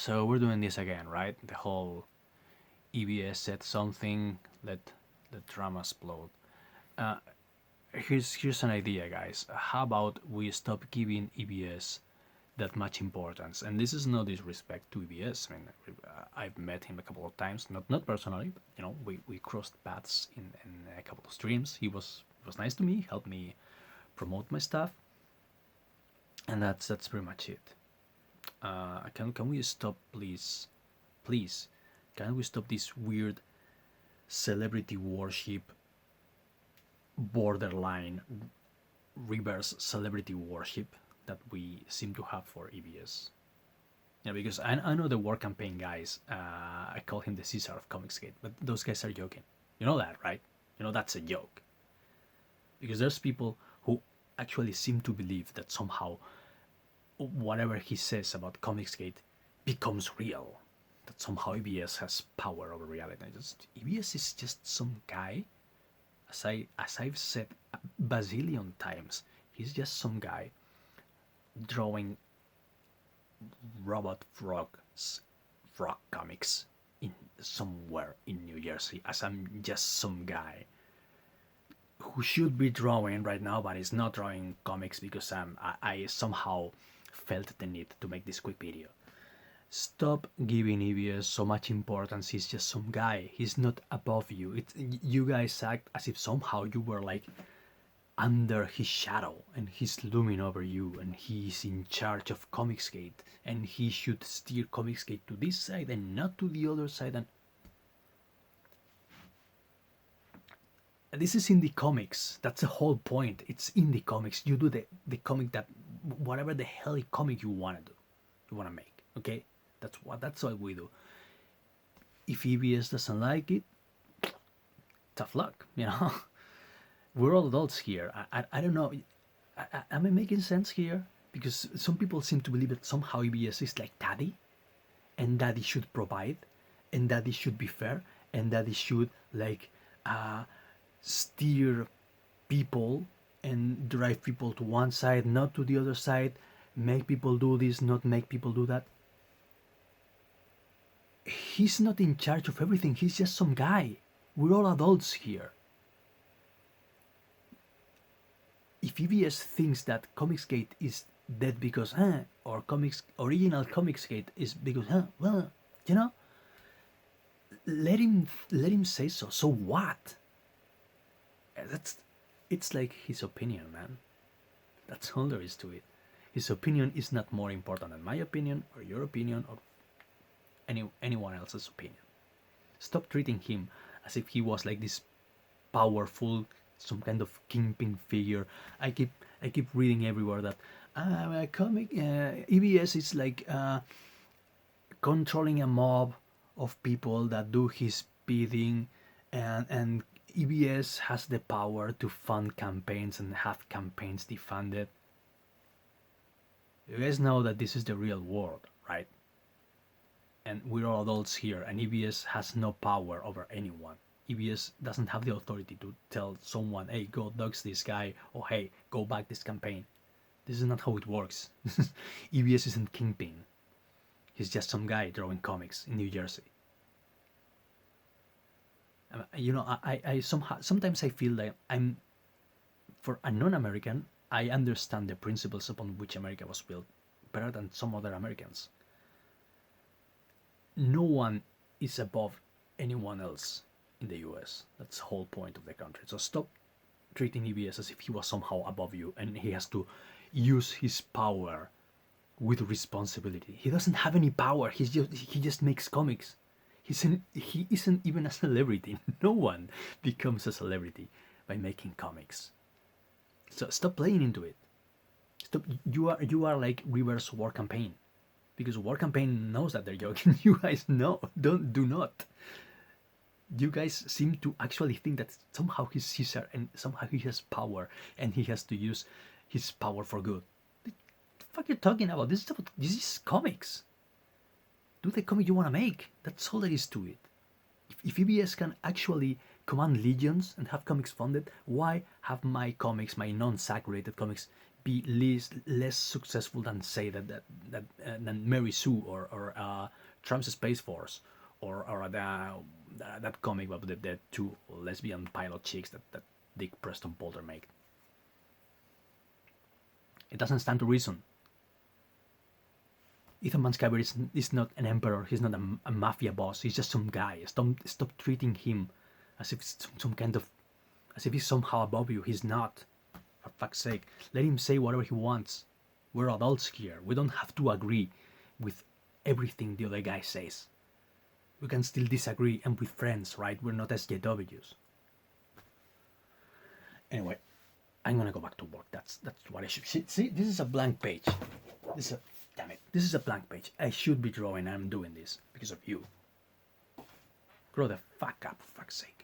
So we're doing this again, right? The whole EVS said something, let the drama explode. Uh, here's an idea, guys. How about we stop giving EVS that much importance? And this is no disrespect to EVS. I mean, I've met him a couple of times, not personally, but we crossed paths in a couple of streams. He was nice to me, helped me promote my stuff, and that's pretty much it. Can we stop, please, please? Can we stop this weird celebrity worship, borderline reverse celebrity worship that we seem to have for EVS? Yeah, because I know the war campaign guys. I call him the Caesar of Comicsgate, but those guys are joking. You know that, right? You know that's a joke. Because there's people who actually seem to believe that somehow whatever he says about Comicsgate becomes real. That somehow EVS has power over reality. EVS is just some guy, as I've said a bazillion times. He's just some guy drawing robot frog comics in somewhere in New Jersey. As I'm just some guy who should be drawing right now, but is not drawing comics because I somehow felt the need to make this quick video. Stop giving EVS so much importance. He's just some guy. He's not above you. You guys act as if somehow you were like under his shadow and he's looming over you and he's in charge of Comicsgate and he should steer Comicsgate to this side and not to the other side. And this is indie comics. That's the whole point. It's indie comics. You do the comic that whatever the hell comic you want to do, you want to make. Okay, that's what we do. If EVS doesn't like it, tough luck. We're all adults here. I don't know. Am I making sense here? Because some people seem to believe that somehow EVS is like daddy, and daddy should provide, and daddy should be fair, and daddy should like steer people and drive people to one side, not to the other side, make people do this, not make people do that. He's not in charge of everything. He's just some guy. We're all adults here. If EVS thinks that Comicsgate is dead because or original Comicsgate is because well, let him say so. So what? It's like his opinion, man. That's all there is to it. His opinion is not more important than my opinion or your opinion or anyone else's opinion. Stop treating him as if he was like this powerful, some kind of kingpin figure. I keep reading everywhere that EVS is like controlling a mob of people that do his bidding, and EVS has the power to fund campaigns and have campaigns defunded. You guys know that this is the real world, right? And we're all adults here, and EVS has no power over anyone. EVS doesn't have the authority to tell someone, hey, go dox this guy, or hey, go back this campaign. This is not how it works. EVS isn't Kingpin. He's just some guy drawing comics in New Jersey. I sometimes I feel like I'm, for a non-American, I understand the principles upon which America was built better than some other Americans. No one is above anyone else in the US. That's the whole point of the country. So stop treating EVS as if he was somehow above you and he has to use his power with responsibility. He doesn't have any power. He just makes comics. He isn't even a celebrity. No one becomes a celebrity by making comics. So stop playing into it. Stop. You are like reverse war campaign, because war campaign knows that they're joking. You guys know. Do not. You guys seem to actually think that somehow he's Caesar and somehow he has power and he has to use his power for good. What the fuck are you talking about? This is comics. Do the comic you want to make. That's all there is to it. If EVS can actually command legions and have comics funded, why have my comics, my non-SAG rated comics, be less successful than say than Mary Sue or Trump's Space Force or that comic about the two lesbian pilot chicks that Dick Preston Boulder made. It doesn't stand to reason. Ethan Van Sciver is not an emperor. He's not a mafia boss. He's just some guy. Stop treating him as if it's some kind of, as if he's somehow above you. He's not. For fuck's sake, let him say whatever he wants. We're adults here. We don't have to agree with everything the other guy says. We can still disagree and be friends, right? We're not SJWs. Anyway, I'm gonna go back to work. That's what I should see. This is a blank page. Damn it. This is a blank page. I should be drawing. I'm doing this because of you. Grow the fuck up, for fuck's sake.